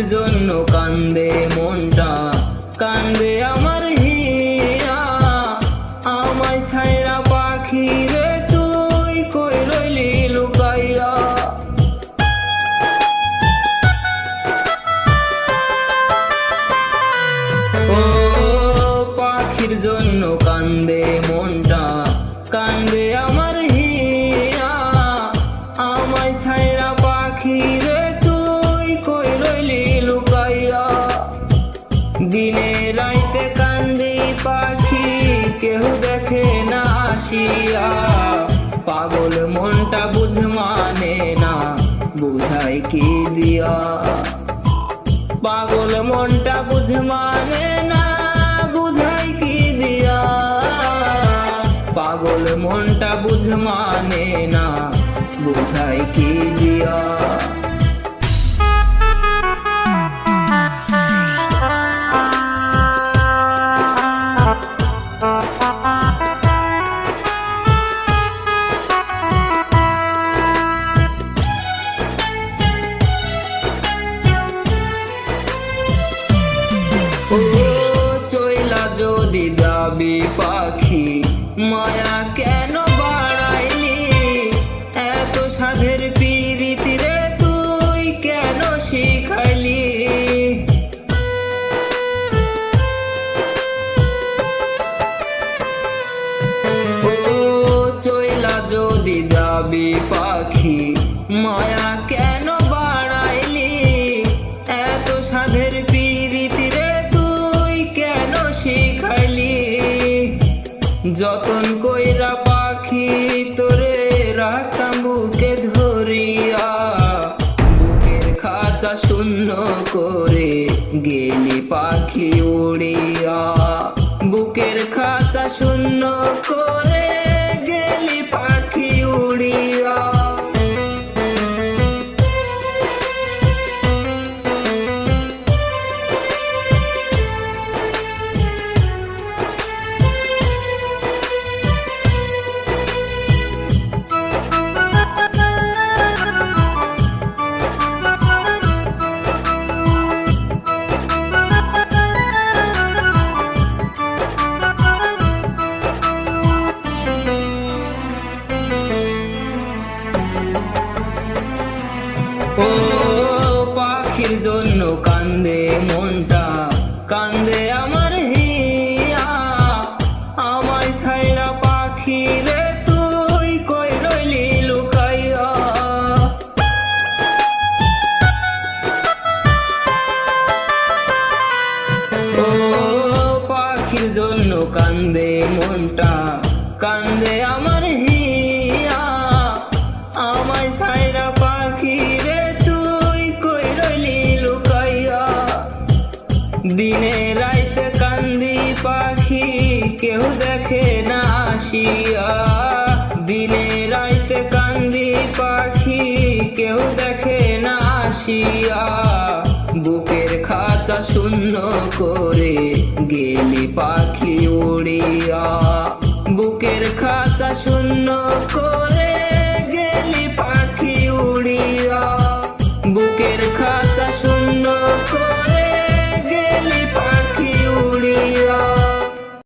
জন্য কান্দে মনটা, কান্দে আমার হিয়া। আমায় ছাইরা পাখি রে তুই কই রইলি লুকাইয়া। ও পাখির জন্য কান্দে মনটা, কান্দে আমার হিয়া। আমায় ছাইরা পাখি রে তুই কই রইলি লুকাইয়া। দিনে রাইতে কান্দি পাখি কেউ দেখে না আসিয়া। পাগল মনটা বুঝ মানে না, বুঝাই কি দিয়া। পাগল মনটা বুঝ মানে না, বুঝাই কি দিয়া। পাগল মনটা বুঝ মানে না, বুঝাই কি দিয়া। ও চইলা যদি যাবি পাখি, মায়া কেন বাড়াইলি। এত সাধের পিরিতি রে তুই কেন শিখাইলি। ও চইলা যদি যাবি পাখি, মায়া কেন বাড়াইলি। এত সাধের পিরিতি রে তুই কেন শিখাইলি। যতন কইরা পাখি তোরে রাখতাম বুকে ধরিয়া। বুকের খাঁচা শূন্য করে গেলি পাখি উড়িয়া। বুকের খাঁচা শূন্য করে গেলি পাখি উড়িয়া। ও পাখির জন্য কান্দে মনটা, কান্দে আমার হিয়া। আমায় ছাইরা পাখি রে তুই কই রইলি লুকাইয়া। ও পাখির জন্য কান্দে মনটা, কান্দে আমার হিয়া। আমায় ছাইরা পাখি রে তুই কই রইলি লুকাইয়া। দিনে রাইতে কান্দি পাখি কেউ দেখে না আসিয়া। দিনে রাইতে কান্দি পাখি কেউ দেখে না আসিয়া। বুকের খাঁচা শূন্য করে গেলি পাখি উড়িয়া। বুকের খাঁচা শূন্য করে